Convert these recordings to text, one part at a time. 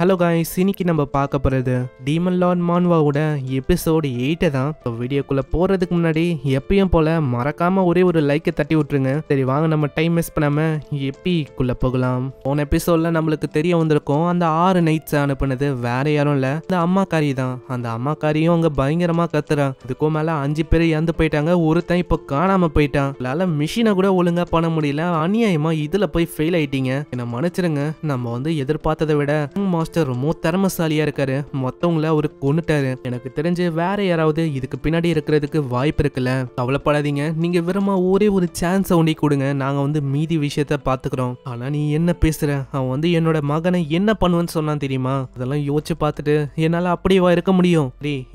Hello guys, இன்னைக்கு நம்ம பார்க்க போகிறது டீமன் லார்ட் மான்வாவோட எபிசோடு 8 தான். இப்போ வீடியோக்குள்ளே போகிறதுக்கு முன்னாடி எப்பயும் போல் மறக்காமல் ஒரே ஒரு லைக்கை தட்டி விட்ருங்க. சரி வாங்க, நம்ம டைம் மிஸ் பண்ணாமல் எப்பிக்குள்ளே போகலாம். போன எபிசோடில் நம்மளுக்கு தெரிய வந்திருக்கோம், அந்த 6 நைட்ஸை அனுப்புனது வேற யாரும் இல்லை, அந்த அம்மாக்காரி தான். அந்த அம்மாக்காரியும் அங்கே பயங்கரமாக கத்துறான். இதுக்கும் மேலே 5 பேர் இறந்து போயிட்டாங்க, ஒருத்தன் இப்போ காணாமல் போயிட்டான். அதனால மிஷினை கூட ஒழுங்காக பண்ண முடியல. அநியாயமாக இதில் போய் ஃபெயில் ஆயிட்டீங்க, என்னை மன்னிச்சிருங்க. நம்ம எதிர்பார்த்ததை விட மாஸ்டர் ரொம்ப திறமைசாலியா இருக்காரு, மொத்தவங்கள அவரு கொன்னுட்டாரு. எனக்கு தெரிஞ்சு வேற யாராவது இதுக்கு பின்னாடி இருக்கிறதுக்கு வாய்ப்பு இருக்குல்ல. கவலைப்படாதீங்க, நீங்க வெறுமா ஒரே ஒரு சான்ஸ் ஒண்டி கொடுங்க, நாங்க மீதி விஷயத்த பாத்துக்கிறோம். ஆனா நீ என்ன பேசுற? அவன் என்னோட மகனை என்ன பண்ணுவேன்னு சொன்னான் தெரியுமா? அதெல்லாம் யோசிச்சு பார்த்துட்டு என்னால அப்படியேவா இருக்க முடியும்?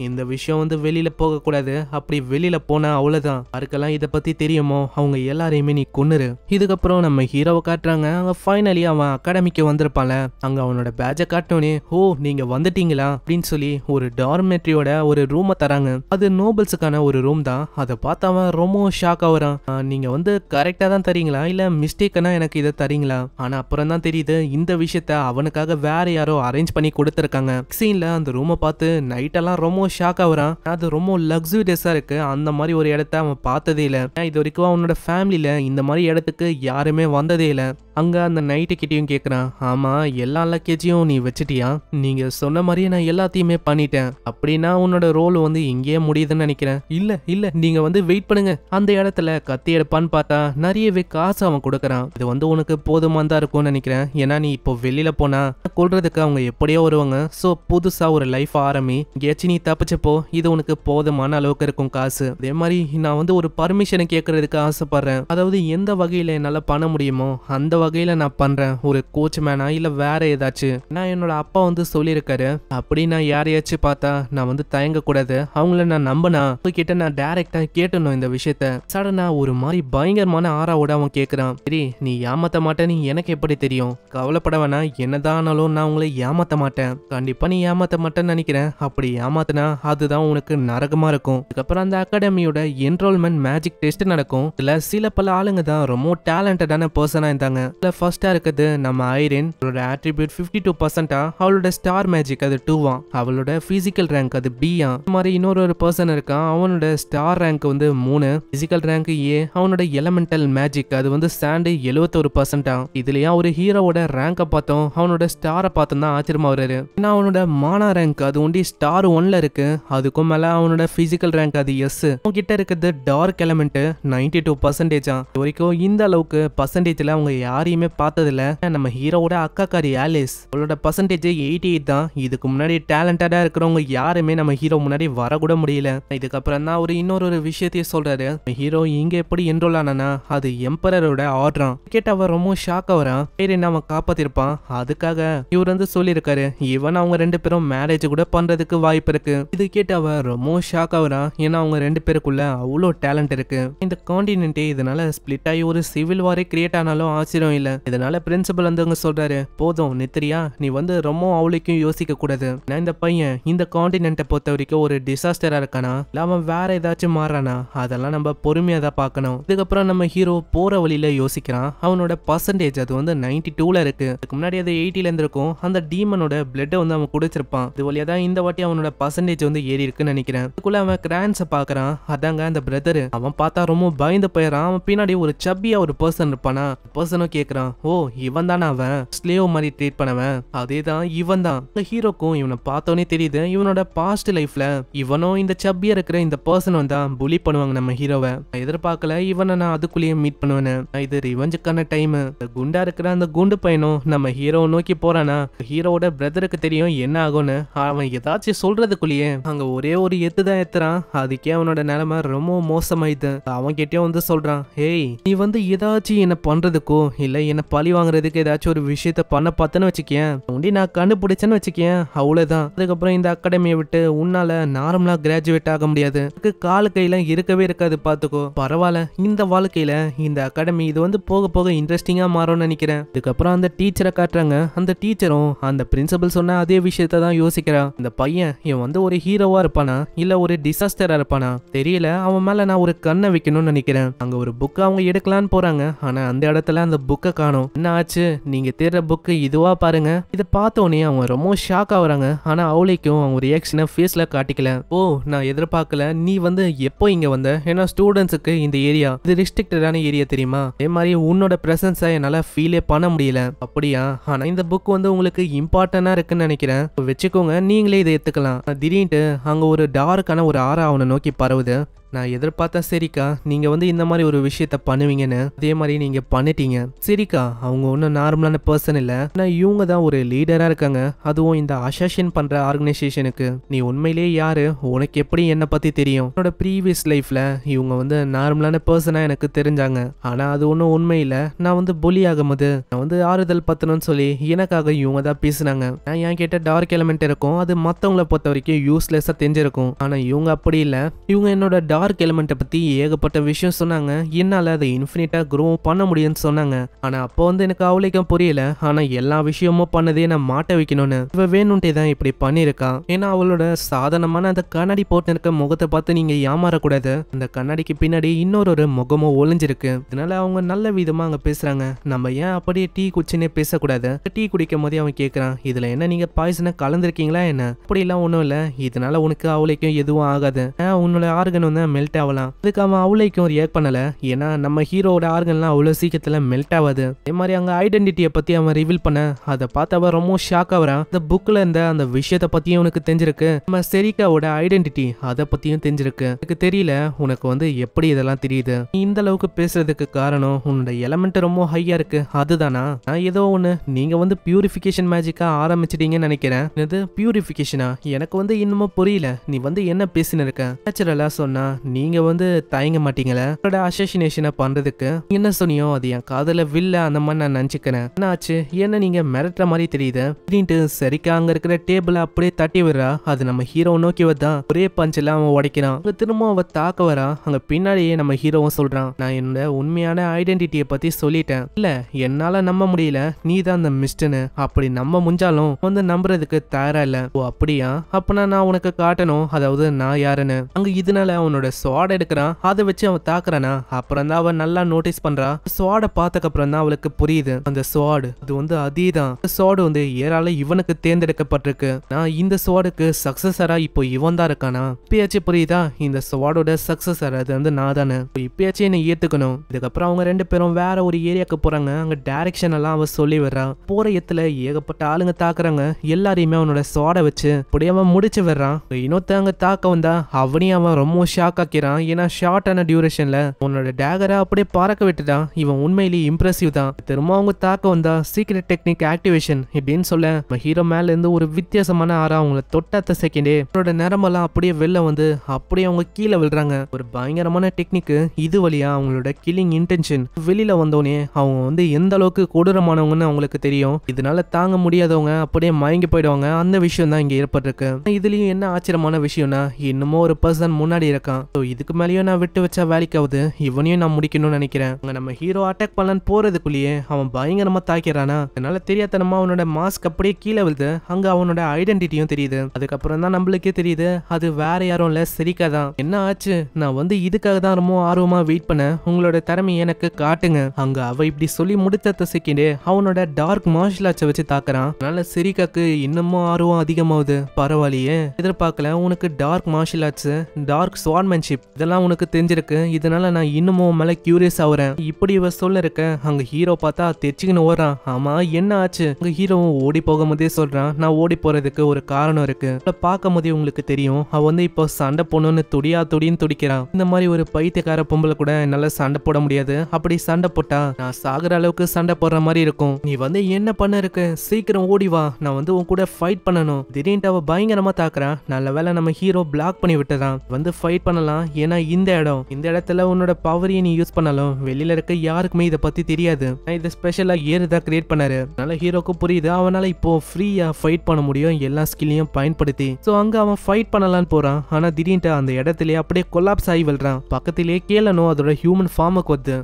இந்த விஷயம் வெளியில போக கூடாது. அப்படி வெளியில போனா அவ்வளவுதான். யாருக்கெல்லாம் இதை பத்தி தெரியுமோ அவங்க எல்லாரையுமே நீ கொன்னுரு. இதுக்கப்புறம் நம்ம ஹீரோவை காட்டுறாங்க. அங்க ஃபைனலி அவன் அகாடமிக்கு வந்திருப்பான்ல, அங்க அவனோட பேட்சை காட்டோனே, ஓ நீங்க வந்துட்டீங்களா அப்படின்னு சொல்லி ஒரு டார்மெட்ரியோட ஒரு ரூமை தராங்க. அது நோபல்ஸுக்கான ஒரு ரூம் தான். அதை பார்த்து அவன் ரொம்ப ஷாக் ஆகுறான். நீங்க கரெக்டா தான் தரீங்களா இல்ல மிஸ்டேக்கனா எனக்கு இதை தரீங்களா? ஆனா அப்புறம் தான் தெரியுது இந்த விஷயத்த அவனுக்காக வேற யாரோ அரேஞ்ச் பண்ணி கொடுத்துருக்காங்க. சீன்ல அந்த ரூமை பார்த்து நைட்டெல்லாம் ரொம்ப ஷாக் ஆகுறான். அது ரொம்ப லக்ஸூரியஸா இருக்கு. அந்த மாதிரி ஒரு இடத்த அவன் பார்த்ததே இல்லை. இது வரைக்கும் அவனோட ஃபேமிலியில இந்த மாதிரி இடத்துக்கு யாருமே வந்ததே இல்லை. அங்க அந்த நைட்டு கிட்டையும் கேட்குறான், ஆமா எல்லா லக்கேஜையும் நீ வச்சிட்டியா? நீங்க சொன்ன மாதிரியே நான் எல்லாத்தையுமே பண்ணிட்டேன். அப்படின்னா உன்னோட ரோல் இங்கேயே முடியுதுன்னு நினைக்கிறேன். இல்ல இல்ல நீங்க வெயிட் பண்ணுங்க. அந்த இடத்துல கத்தி எடுப்பான்னு பார்த்தா நிறையவே காசு அவன் கொடுக்குறான். இது உனக்கு போதுமா தான் இருக்கும்னு நினைக்கிறேன். ஏன்னா நீ இப்போ வெளியில போனா கொல்றதுக்கு அவங்க எப்படியோ வருவாங்க. ஸோ புதுசா ஒரு லைஃப் ஆரம்பி. எங்கேயாச்சும் நீ தப்பிச்சப்போ இது உனக்கு போதுமான அளவுக்கு இருக்கும் காசு. அதே மாதிரி நான் ஒரு பர்மிஷனை கேட்கறதுக்கு ஆசைப்படுறேன். அதாவது எந்த வகையில என்னால பண்ண முடியுமோ அந்த வகையில நான் பண்றேன். ஒரு கோச் மேனா இல்ல வேற ஏதாச்சும். நான் என்னோட அப்பா சொல்லியிருக்காரு, அப்படி நான் யாரையாச்சும் பார்த்தா நான் தயங்க கூடாது. அவங்கள நான் நம்பினா கிட்ட நான் டைரக்டா கேட்டணும் இந்த விஷயத்த. சடனா ஒரு மாதிரி பயங்கரமான ஆறாவோட அவன் கேட்கிறான், சரி நீ ஏமாத்த மாட்டேன்னு எனக்கு எப்படி தெரியும்? கவலைப்பட வேணா, என்னதான் ஆனாலும் நான் உங்களை ஏமாத்த மாட்டேன். கண்டிப்பா நீ ஏமாத்த மாட்டேன்னு நினைக்கிறேன். அப்படி ஏமாத்தினா அதுதான் உனக்கு நரகமா இருக்கும். அதுக்கப்புறம் அந்த அகாடமியோட என்ரோல்மெண்ட் மேஜிக் டெஸ்ட் நடக்கும். இதுல சில பல ஆளுங்க தான் ரொம்ப டேலண்டடான பர்சனா இருந்தாங்க. ஃபர்ஸ்டா இருக்குது நம்ம ஐரின். அவளோட ஆட்ரிபியூட் 52%. அவளோட ஸ்டார் மேஜிக் அது 2. அவளோட பிசிக்கல் ரேங்க் அது B. இந்த மாதிரி இன்னொரு பர்சன் இருக்கான். அவனோட star rank 3, physical rank A. அவனோட எலமெண்டல் மேஜிக் அது சாண்ட் 71%. இதுலயா ஒரு ஹீரோவோட ரேங்க பார்த்தோம், அவனோட ஸ்டாரை பார்த்தோம் தான் ஆச்சரியமா வருது. ஏன்னா அவனோட மானா ரேங்க் அது ஸ்டார் 1ல இருக்கு. அதுக்கும் மேல அவனோட பிசிக்கல் ரேங்க் அது S. கிட்ட இருக்குது டார்க் எலமெண்ட் 92%. வரைக்கும் இந்த அளவுக்கு பர்சன்டேஜ்ல அவங்க யாரையுமே பார்த்ததில்ல. நம்ம ஹீரோவோட அக்காக்காரி ஆலிஸ், அவளோட பர்சன்டேஜ் 88 தான். இதுக்கு முன்னாடி டேலண்டடா இருக்கிறவங்க யாருமே நம்ம ஹீரோ முன்னாடி வரக்கூட முடியல. இதுக்கப்புறம் தான் இன்னொரு விஷயத்தையும் சொல்றாரு. ஹீரோ இங்க எப்படி என்ரோல் ஆனா அது எம்பரரோட ஆர்டரான். கேட்ட அவர் ரொம்ப ஷாக் ஆகுறான். பேர் என்ன அவன் காப்பாத்திருப்பான். அதுக்காக இவர் சொல்லியிருக்காரு, இவன் அவங்க 2 பேரும் மேரேஜ் கூட பண்றதுக்கு வாய்ப்பு இருக்கு. இது கேட்ட அவர் ரொம்ப ஷாக் ஆகுறான். ஏன்னா அவங்க 2 பேருக்குள்ள அவ்வளோ டேலண்ட் இருக்கு. இந்த கான்டினென்ட்டே இதனால ஸ்பிளிட் ஆகி ஒரு சிவில் வாரே கிரியேட் ஆனாலும் ஆச்சரியம் இல்ல. இதனால பிரின்சிபல் சொல்றாரு, போதும் நித்ரியா, நீ ரொம்ப அவளுக்கும் யோசிக்க கூடாது. நான் இந்த பையன் இந்த கான்டினென்ட்டை பொறுத்த வரைக்கும் ஒரு டிசாஸ்டரா இருக்கானா இல்ல அவன் வேற ஏதாச்சும் மாறானா, அதெல்லாம் நம்ம பொறுமையா தான் பார்க்கணும். இதுக்கப்புறம் நம்ம ஹீரோ போற வழியில யோசிக்கிறான். அவனோட பர்சன்டேஜ் அது 92ல இருக்கு. அதுக்கு முன்னாடி அது 80ல இருந்திருக்கும். அந்த டீமனோட பிளட் அவன் குடிச்சிருப்பான். இது வழியா தான் இந்த வாட்டி அவனோட பர்சன்டேஜ் ஏறி இருக்குன்னு நினைக்கிறேன். அதுக்குள்ள அவன் கிரான்ஸை பாக்குறான். அதாங்க அந்த பிரதர். அவன் பார்த்தா ரொம்ப பயந்து போயிடறான். அவன் பின்னாடி ஒரு சப்பியா ஒரு பர்சன் இருப்பானா. பர்சனும் கேட்கறான், ஓ இவன் தானே அவன் ஸ்லேவ் மாதிரி ட்ரீட் பண்ணவன்? அதேதான் இவன் தான். ஹீரோக்கும் இவனை பார்த்தோன்னே தெரியுது, இவனோட பாஸ்ட் லைஃப்ல இவனும் இந்த சப்பியா இருக்கிற இந்த பர்சன் தான் புலி பண்ணுவாங்க நம்ம ஹீரோவை. எதிர்பார்க்கல இவனை நான் அதுக்குள்ளேயே மீட் பண்ணுவேன்னு. இது ரிவெஞ்சுக்கான டைம். குண்டா இருக்கிற அந்த குண்டு பையனும் நம்ம ஹீரோ நோக்கி போறானா. ஹீரோவோட பிரதருக்கு தெரியும் என்ன ஆகும்னு. அவன் ஏதாச்சும் சொல்றதுக்குள்ளேயே அங்க ஒரே ஒரு எத்துதான் எத்துறான். அதுக்கே அவனோட நிலைமை ரொம்ப மோசமாயிது. அவன் கிட்டே சொல்றான், ஹேய் நீ ஏதாச்சும் என்ன பண்றதுக்கோ இல்ல என்ன பழி வாங்குறதுக்கு ஏதாச்சும் ஒரு விஷயத்த பண்ண பார்த்தேன்னு வச்சுக்கேன், நான் கண்டுபிடிச்சேன்னு வச்சுக்கேன், அவ்வளவுதான். அதுக்கப்புறம் இந்த அகாடமியை விட்டு உன்னால நார்மலா கிராஜுவேட் ஆக முடியாது. கால கையில இருக்கவே இருக்காது, பாத்துக்கோ. பரவாயில்ல, இந்த வாழ்க்கையில இந்த அகாடமி இது போக போக இன்ட்ரெஸ்டிங்கா மாறும்னு நினைக்கிறேன். இதுக்கப்புறம் அந்த டீச்சரை காட்டுறாங்க. அந்த டீச்சரும் அந்த பிரின்சிபல் சொன்ன அதே விஷயத்த தான் யோசிக்கிறான். இந்த பையன் இவன் ஒரு ஹீரோவா இருப்பானா இல்ல ஒரு டிசாஸ்டரா இருப்பானா தெரியல. அவன் மேல நான் ஒரு கண்ணை வைக்கணும்னு நினைக்கிறேன். அங்க ஒரு புக் அவங்க எடுக்கலான்னு போறாங்க. ஆனா அந்த இடத்துல அந்த புக் புக்கை காணோம், என்ன ஆச்சு, நீங்க தேடுற புக்கு இதுவா பாருங்க. இதை பார்த்த உடனே அவங்க ரொம்ப ஷாக் ஆகுறாங்க. ஆனா அவளைக்கும் அவங்க ரியாக்ஷனை ஃபேஸ்ல காட்டிக்கல. ஓ, நான் எதிர்பார்க்கல நீ வந்து எப்போ இங்க வந்த, ஏன்னா ஸ்டூடெண்ட்ஸுக்கு இந்த ஏரியா இது ரெஸ்ட்ரிக்டடான ஏரியா தெரியுமா, அதே மாதிரி உன்னோட பிரசன்ஸை என்னால ஃபீலே பண்ண முடியல. அப்படியா, ஆனா இந்த புக் வந்து உங்களுக்கு இம்பார்ட்டன்டா இருக்குன்னு நினைக்கிறேன், வச்சுக்கோங்க, நீங்களே இதை எடுத்துக்கலாம். திடீர்னு அங்க ஒரு டார்க்கான ஒரு ஆரா அவனை நோக்கி பரவுது. நான் எதிர்பார்த்தேன் சரிக்கா, நீங்க வந்து இந்த மாதிரி ஒரு விஷயத்த பண்ணுவீங்கன்னு, அதே மாதிரி நீங்க பண்ணிட்டீங்க. சரிக்கா, அவங்க ஒன்றும் நார்மலான பர்சன் இல்ல, ஆனால் இவங்க தான் ஒரு லீடரா இருக்காங்க, அதுவும் இந்த அசோசியேஷன் பண்ற ஆர்கனைசேஷனுக்கு. நீ உண்மையிலேயே யாரு, உனக்கு எப்படி என்ன பத்தி தெரியும்? என்னோட ப்ரீவியஸ் லைஃப்ல இவங்க வந்து நார்மலான பர்சனா எனக்கு தெரிஞ்சாங்க, ஆனா அது ஒன்றும் உண்மை இல்ல. நான் வந்து புலி ஆகும்போது நான் வந்து ஆறுதல் பத்தணும்னு சொல்லி எனக்காக இவங்க தான் பேசினாங்க. நான் என் கிட்ட டார்க் எலிமெண்ட் இருக்கும், அது மற்றவங்களை பொறுத்த வரைக்கும் யூஸ்லெஸ்ஸா தெரிஞ்சிருக்கும். ஆனா இவங்க அப்படி இல்லை, இவங்க என்னோட டார்க் எலிமெண்ட்டை பத்தி ஏகப்பட்ட விஷயம் சொன்னாங்க, என்னால அதை இன்ஃபினிட்டா க்ரோ பண்ண முடியும்னு சொன்னாங்க. ஆனா அப்போ வந்து எனக்கு அவளைக்கும் புரியல, ஆனா எல்லா விஷயமும் பண்ணதே நான் மாட்ட வைக்கணும்னு. இவ வேணும்ட்டே தான் இப்படி பண்ணிருக்கா. ஏன்னா அவளோட சாதாரணமான அந்த கண்ணாடி போட்டு இருக்க முகத்தை பார்த்து நீங்க ஏமாறக்கூடாது, அந்த கண்ணாடிக்கு பின்னாடி இன்னொரு முகமும் ஒளிஞ்சிருக்கு. இதனால அவங்க நல்ல விதமா அங்க பேசுறாங்க. நம்ம ஏன் அப்படியே டீ குச்சினே பேசக்கூடாது? டீ குடிக்கும் போதே அவன் கேட்கறான், இதுல என்ன நீங்க பாய்சனை கலந்துருக்கீங்களா என்ன? அப்படிலாம் ஒன்றும் இல்லை, இதனால உனக்கு அவளைக்கும் எதுவும் ஆகாது, உன்னோட ஆர்கன் வந்து மெல்ட் ஆகலாம். அதுக்கு அவன் அவளைக்கும் ரியாக்ட் பண்ணல, ஏன்னா நம்ம ஹீரோட ஆர்கன்லாம் அவ்வளோ சீக்கிரத்துல மெல்ட் ஆகாது. அதே மாதிரி அங்க ஐடென்டிட்டியை பத்தி அவன் ரிவீல் பண்ண, அதை பார்த்து அவன் ரொம்ப ஷாக் ஆகுறான். இந்த புக்ல இருந்த அந்த விஷயத்த பத்தியும் உனக்கு தெரிஞ்சிருக்கு, நம்ம செரிகாவோட ஐடென்டிட்டி அதை பத்தியும் தெரிஞ்சிருக்கு. எனக்கு தெரியல உனக்கு வந்து எப்படி இதெல்லாம் தெரியுது, நீ இந்த அளவுக்கு பேசுறதுக்கு காரணம் உன்னோட எலமெண்ட் ரொம்ப ஹையா இருக்கு அதுதானா? நான் ஏதோ ஒண்ணு, நீங்க வந்து பியூரிஃபிகேஷன் மேஜிக்கா ஆரம்பிச்சிட்டீங்கன்னு நினைக்கிறேன். இது பியூரிஃபிகேஷனா? எனக்கு வந்து இன்னமும் புரியல, நீ வந்து என்ன பேசின இருக்க? நேச்சுரலா சொன்னா நீங்க வந்து தயங்க மாட்டீங்களா அசோசினேஷனை பண்றதுக்கு? என்ன சொன்னியோ அது என் காதல வில்ல அந்த மாதிரி நான் நினைச்சுக்கிறேன். என்ன ஆச்சு, என்ன நீங்க மிரட்டுற மாதிரி தெரியுது அப்படின்ட்டு சரிக்கா அங்க இருக்கிற டேபிள அப்படியே தட்டி விடுறா. அது நம்ம ஹீரோ நோக்கி வதான் ஒரே பஞ்சில அவன் உடைக்கிறான். திரும்ப அவ தாக்க வரா. அங்க பின்னாடியே நம்ம ஹீரோவும் சொல்றான், நான் என்னோட உண்மையான ஐடென்டிட்டியை பத்தி சொல்லிட்டேன், இல்ல என்னால நம்ப முடியல நீ தான் அந்த மிஸ்டர்னு. அப்படி நம்ப முடிஞ்சாலும் வந்து நம்புறதுக்கு தயாரா இல்ல. ஓ அப்படியா, அப்பனா நான் உனக்கு காட்டணும், அதாவது நான் யாருன்னு. அங்க இதனால அவனோட ஸ்வாட் எடுக்கிறான், அதை வச்சு அவன் தாக்குறானா. அப்புறம் தான் அவன் நல்லா நோட்டீஸ் பண்றா. ஸ்வாட பார்த்ததுக்கு அப்புறம் தான் அவளுக்கு புரியுது, அந்த ஸ்வாட் அது வந்து அதேதான். ஸ்வாட் வந்து ஏறால இவனுக்கு தேர்ந்தெடுக்கப்பட்டிருக்கு. நான் இந்த ஸ்வாடுக்கு சக்சஸரா இப்போ இவன் தான் இருக்கானா? இப்பயாச்சும் புரியுதா, இந்த ஸ்வாடோட சக்சஸர் அது வந்து நான் தானே, இப்பயாச்சும் என்ன ஏத்துக்கணும். இதுக்கப்புறம் அவங்க ரெண்டு பேரும் வேற ஒரு ஏரியாக்கு போறாங்க. அங்க டைரக்ஷன் எல்லாம் அவன் சொல்லி வர்றா. போற இடத்துல ஏகப்பட்ட ஆளுங்க தாக்குறாங்க, எல்லாரையுமே அவனோட ஸ்வாட வச்சு அப்படியே அவன் முடிச்சு வர்றான். இன்னொருத்த அங்க தாக்க வந்தா அவனையும் அவன் ரொம்ப ஷாக் ஆக்கிறான். ஏன்னா ஷார்ட்டான டியூரேஷன்ல உன்னோட டேகரை அப்படியே பறக்க விட்டுட்டான். இவன் உண்மையிலேயே இம்ப்ரெசிவ் தான். திரும்ப அவங்க தாக்க வந்தா சீக்ரெட் டெக்னிக் ஆக்டிவேஷன் இப்படின்னு சொல்ல ஹீரோ மேல இருந்து ஒரு வித்தியாசமான ஆறா அவங்கள தொட்டாத்த செகண்டே அவனோட நிறமெல்லாம் அப்படியே வெளில வந்து அப்படியே அவங்க கீழே விழுறாங்க. ஒரு பயங்கரமான டெக்னிக். இது வழியா அவங்களோட கில்லிங் இன்டென்ஷன் வெளியில வந்தோடனே அவங்க வந்து எந்த அளவுக்கு கொடூரமானவங்கன்னு அவங்களுக்கு தெரியும். இதனால தாங்க முடியாதவங்க அப்படியே மயங்கி போயிடுவாங்க. அந்த விஷயம் தான் இங்க ஏற்பட்டிருக்கு. இதுலயும் என்ன ஆச்சரியமான விஷயம்னா, இன்னமும் ஒரு பர்சன் முன்னாடி இருக்கான். இதுக்கு மேலேயும் நான் விட்டு வச்சா வேலைக்காவது, இவனையும் நான் முடிக்கணும்னு நினைக்கிறேன். அங்க நம்ம ஹீரோ அட்டாக் பண்ணலான்னு போறதுக்குள்ளேயே அவன் பயங்கரமா தாக்கிறானா. அதனால தெரியாதனமா அவனோட மாஸ்க் அப்படியே கீழே விழுது. அங்க அவனோட ஐடென்டிட்டியும் தெரியுது. அதுக்கப்புறம் தான் நம்மளுக்கே தெரியுது அது வேற யாரும் இல்ல, செரிகா தான். என்ன ஆச்சு, நான் வந்து இதுக்காக தான் ரொம்ப ஆர்வமா வெயிட் பண்ணேன், உங்களோட திறமை எனக்கு காட்டுங்க. அங்க அவ இப்படி சொல்லி முடித்த செகண்டே அவனோட டார்க் மார்ஷல் ஆர்ட்ஸை வச்சு தாக்குறான். அதனால செரிகாக்கு இன்னமும் ஆர்வம் அதிகமாகுது. பரவாயில்லையே, எதிர்பார்க்கல உனக்கு டார்க் மார்ஷல் ஆர்ட்ஸ், டார்க் ஸ்வார்ட்மேன்ஷிப் இதெல்லாம் உனக்கு தெரிஞ்சிருக்கு, இதனால நான் இன்னமும் மேல கியூரியஸ் ஆகுறேன். இப்படி இவ சொல்ல இருக்க அங்க ஹீரோ பார்த்தா தெரிச்சுக்கின்னு ஓடுறான். ஆமா என்ன ஆச்சு? அங்க ஹீரோ ஓடி போகும்போதே சொல்றான், நான் ஓடி போறதுக்கு ஒரு காரணம் இருக்கு. பார்க்கும் போதே உங்களுக்கு தெரியும் அவ வந்து இப்போ சண்டை போடணும்னு துடின்னு துடிக்கிறான். இந்த மாதிரி ஒரு பைத்தியக்கார பொம்பளை கூட என்னால சண்டை போட முடியாது. அப்படி சண்டை போட்டா நான் சாகுற அளவுக்கு சண்டை போடுற மாதிரி இருக்கும். நீ வந்து என்ன பண்ண இருக்கு, சீக்கிரம் ஓடி வா, நான் வந்து உன் கூட ஃபைட் பண்ணணும். திடீர்னு அவ பயங்கரமா தாக்குறான். நல்ல வேளை நம்ம ஹீரோ பிளாக் பண்ணி விட்டதான். வந்து ஃபைட் பண்ணலாம், ஏன்னா இந்த இடத்துல உன்னோட பவரையும் நீ யூஸ் பண்ணாலும் வெளியில இருக்க யாருக்குமே இதை பத்தி தெரியாது. இதை ஸ்பெஷலா ஏறுதான் கிரியேட் பண்ணாரு. அதனால ஹீரோக்கு புரியுது அவனால இப்போ ஃப்ரீயா ஃபைட் பண்ண முடியும் எல்லா ஸ்கில்லையும் பயன்படுத்தி. சோ அங்க அவன் ஃபைட் பண்ணலான்னு போறான். ஆனா திடீர்னு அந்த இடத்துல அப்படியே கொலாப்ஸ் ஆகி விழுறான். பக்கத்திலேயே கேளனோ அதோட ஹியூமன் ஃபார்முக்கு வருது.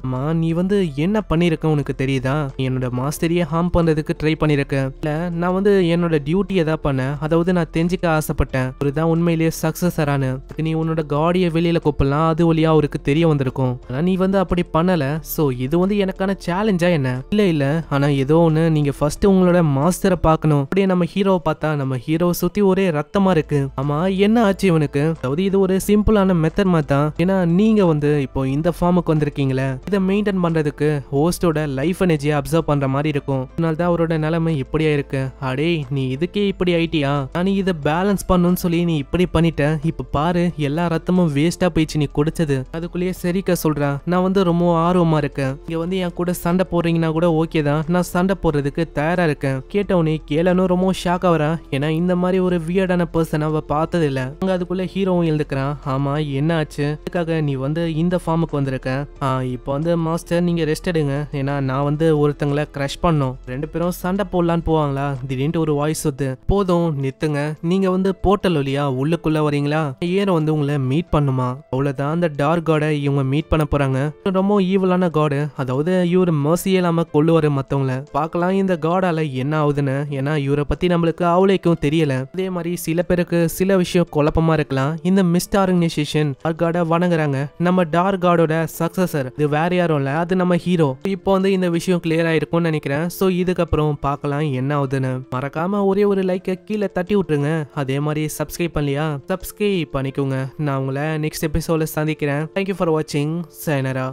நீ வந்து என்ன பண்ணிருக்க உனக்கு தெரியுதா? நீ என்னோட மாஸ்டரியை ஹார்ம் பண்றதுக்கு ட்ரை பண்ணிருக்க. இல்ல நான் வந்து என்னோட டியூட்டி எதா பண்ண, அதாவது நான் தெரிஞ்சுக்க ஆசைப்பட்டேன், ஒருதான் உண்மையிலேயே சக்சஸரானு. நீ உன்னோட காடியை நீங்க வெளியில கூப்பிடலாம், அது வழியா அவருக்கு தெரிய வந்திருக்கும். ஆனா நீ வந்து அப்படி பண்ணல. சோ இது வந்து எனக்கான சேலஞ்சா என்ன? இல்ல ஆனா ஏதோ ஒண்ணு, நீங்க ஃபர்ஸ்ட் உங்களோட மாஸ்டரை பார்க்கணும். அப்படியே நம்ம ஹீரோவை பார்த்தா நம்ம ஹீரோ சுத்தி ஒரே ரத்தமா இருக்கு. ஆமா என்ன ஆச்சு இவனுக்கு? அதாவது இது ஒரு சிம்பிளான மெத்தட் மாதிரி தான். ஏன்னா நீங்க வந்து இப்போ இந்த ஃபார்முக்கு வந்திருக்கீங்களே, இதை மெயின்டைன் பண்றதுக்கு ஹோஸ்டோட லைஃப் எனர்ஜியை அப்சர்வ் பண்ற மாதிரி இருக்கும். அதனால தான் அவரோட நிலைமை இப்படியா இருக்கு. அடே நீ இதுக்கே இப்படி ஆயிட்டியா? நீ இதை பேலன்ஸ் பண்ணணும்னு சொல்லி நீ இப்படி பண்ணிட்ட. இப்ப பாரு எல்லா ரத்தமும் வேஸ்டா போயிடுச்சு நீ குடிச்சது. அதுக்குள்ளேயே சரிக்க சொல்றா, நான் வந்து ரொம்ப ஆர்வமா இருக்கேன். இங்க வந்து என் கூட சண்டை போடுறீங்கன்னா கூட ஓகே தான், நான் சண்டை போடுறதுக்கு தயாரா இருக்கேன். கேட்டவனே கேளனும் ரொம்ப ஷாக் ஆவரா. ஏன்னா இந்த மாதிரி ஒரு வியர்டான பர்சன் அவ பார்த்தது இல்ல. அங்க அதுக்குள்ள ஹீரோவும் எழுதுக்கிறான். ஆமா என்ன ஆச்சு? அதுக்காக நீ வந்து இந்த ஃபார்முக்கு வந்திருக்க. இப்போ வந்து மாஸ்டர் நீங்க ரெஸ்ட் எடுங்க. ஏன்னா நான் வந்து ஒருத்தங்களை கிரஷ் பண்ணோம். ரெண்டு பேரும் சண்டை போடலான்னு போவாங்களா, திடீர்னு ஒரு வாய்ஸ் வருது, போதும் நிறுத்துங்க, நீங்க வந்து போர்ட்டல் வழியா உள்ளுக்குள்ள வரீங்களா, ஏற வந்து உங்களை மீட் பண்ணுமா. அவ்வளவுதான், அந்த டார்க் காடை இவங்க மீட் பண்ண போறாங்க. ரொம்ப ஈவலான காடு, அதாவது இவரு மர்சியே இல்லாம கொள்ளுவாரு மத்தவங்கள. பார்க்கலாம் இந்த காடால என்ன ஆகுதுன்னு. ஏன்னா இவரை பத்தி நம்மளுக்கு அவ்வளோக்கும் தெரியல. அதே மாதிரி சில பேருக்கு சில விஷயம் குழப்பமா இருக்கலாம். இந்த மிஸ்ட் ஆர்கனைசேஷன் டார்க் காடை வணங்குறாங்க. நம்ம டார்க் காடோட சக்சஸர் இது வேற யாரும் இல்ல, அது நம்ம ஹீரோ. இப்போ வந்து இந்த விஷயம் கிளியர் ஆயிருக்கும்னு நினைக்கிறேன். சோ இதுக்கப்புறம் பார்க்கலாம் என்ன ஆகுதுன்னு. மறக்காம ஒரே ஒரு லைக்கை கீழே தட்டி விட்டுருங்க. அதே மாதிரி சப்ஸ்கிரைப் பண்ணலையா, சப்ஸ்கிரைப் பண்ணிக்கோங்க. நான் உங்களை நெக்ஸ்ட் எபிசோட்ல சந்திக்கிறேன். தேங்க்யூ ஃபார் வாட்சிங். சைனரா.